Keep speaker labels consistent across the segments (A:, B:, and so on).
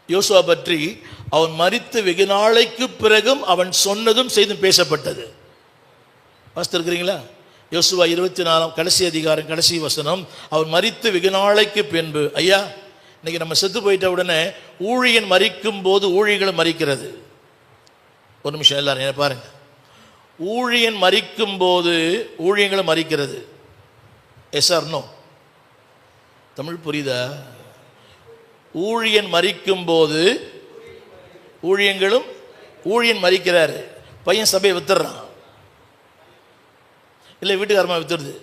A: யோசுவா பற்றி அவன் மரித்து வெகு நாளைக்கு பிறகும் அவன் சொன்னதும் செய்தும் பேசப்பட்டது. வாசித்திருக்கிறீங்களா? யோசுவா 24 கடைசி அதிகாரம் கடைசி வசனம், அவன் மரித்து வெகு நாளைக்கு பின்பு. ஐயா, இன்னைக்கு நம்ம செத்து போயிட்ட உடனே ஊழியன் மரிக்கும் போது ஊழியர்களும் மரிக்கிறது. ஒரு நிமிஷம் எல்லாரும் என்ன பாருங்க. ஊழியன் மரிக்கும் போது ஊழியங்களும் மரிக்கிறது. Yes or no? தமிழ் புரியுதா? ஊழியன் மரிக்கும் போது ஊழியன் மரிக்கிறாரு. பையன் சபையை வித்துறான், இல்லை வீட்டுக்காரமா வித்துடுது.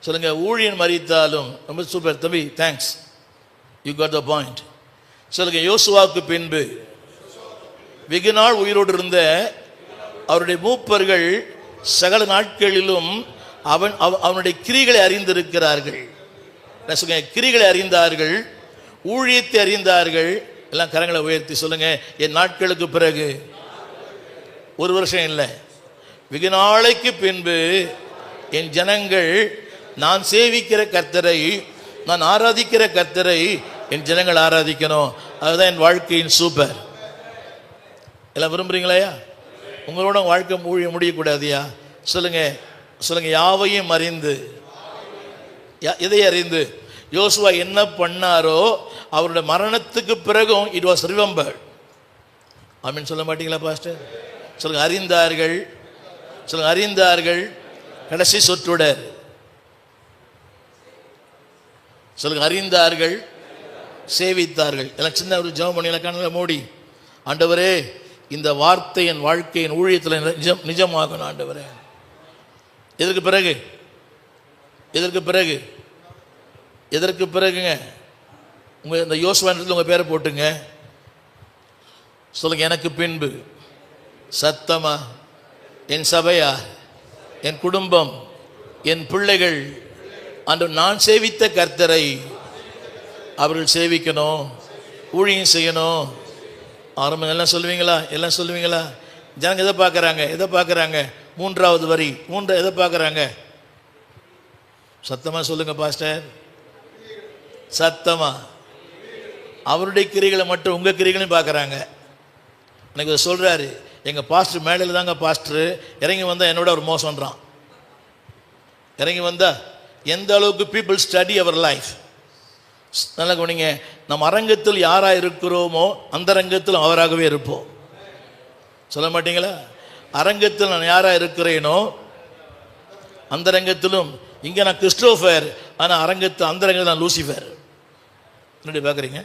A: சொல்லுங்க, ஊழியன் மரித்தாலும் ரொம்ப சூப்பர் தம்பி, thanks, you got the point. சொல்லுங்க, யோசுவாவுக்கு பின்பு வெகு நாள் உயிரோடு இருந்த அவருடைய மூப்பர்கள் சகல நாட்களிலும் அவனுடைய கிரிகளை அறிந்திருக்கிறார்கள். சொல்லுங்க, கிரிகளை அறிந்தார்கள், ஊழியத்தை அறிந்தார்கள். எல்லாம் கரங்களை உயர்த்தி சொல்லுங்க, என் நாட்களுக்கு பிறகு, ஒரு வருஷம் இல்லை, வெகு நாளைக்கு பின்பு என் ஜனங்கள் நான் சேவிக்கிற கர்த்தரை, நான் ஆராதிக்கிற கர்த்தரை என் ஜனங்கள் ஆராதிக்கணும். அதுதான் என் வாழ்க்கையின் சூப்பர். எல்லாம் விரும்புறீங்களா? உங்களோட வாழ்க்கை முடியக்கூடாதியா? சொல்லுங்க சொல்லுங்க, யாவையும் அறிந்து. எதை அறிந்து? யோசுவா என்ன பண்ணாரோ அவருடைய மரணத்துக்கு பிறகும் இட் வாஸ் ரிமெம்பர்ட். ஆமீன் சொல்ல மாட்டீங்களா பாஸ்டர்? சொல்லுங்க, அறிந்தார்கள். சொல்லுங்க, அறிந்தார்கள். கடைசி சொற்றொடர் சொல்லுங்க, அறிந்தார்கள், சேவித்தார்கள். எல்லாம் சின்ன ஒரு ஜெபம் பண்ணி கண்ணல மூடி, ஆண்டவரே இந்த வார்த்தை என் வாழ்க்கையின் ஊழியத்தில் நிஜமாகணும் ஆண்டவரே. இதற்கு பிறகு எதற்கு பிறகுங்க உங்கள் இந்த யோசுவான்றதுல உங்கள் பேரை போட்டுங்க. சொல்லுங்க, எனக்கு பின்பு சத்தமா என் சபையா, என் குடும்பம், என் பிள்ளைகள் அன்று நான் சேவித்த கர்த்தரை அவர்கள் சேவிக்கணும், ஊழியம் செய்யணும். ஆரம்பம் எல்லாம் சொல்லுவீங்களா? எல்லாம் சொல்லுவீங்களா? ஜனங்க எதை பார்க்குறாங்க? மூன்றாவது வரி எதை பார்க்குறாங்க? சத்தமாக சொல்லுங்க பாஸ்டர், சத்தமா. அவருடைய கிரிகளை மட்டும் உங்கள் கிரிகளையும் பார்க்குறாங்க. எனக்கு சொல்கிறாரு, எங்கள் பாஸ்டர் மேடையில் தாங்க பாஸ்டர், இறங்கி வந்தால் என்னோட ஒரு மோசம்ன்றான். இறங்கி வந்தால் எந்த அளவுக்கு பீப்புள் ஸ்டடி அவர் லைஃப். நல்லா கவனிங்க, நம்ம அரங்கத்தில் யாராக இருக்கிறோமோ அந்த அரங்கத்தில் அவராகவே இருப்போம். சொல்ல மாட்டீங்களா? அரங்கத்தில் நான் யாராக இருக்கிறேனோ அந்த அரங்கத்திலும், இங்கே நான் கிறிஸ்டோஃபர், ஆனால் அந்த அரங்கத்தில் நான் லூசிஃபர். என்னடி பார்க்குறீங்க?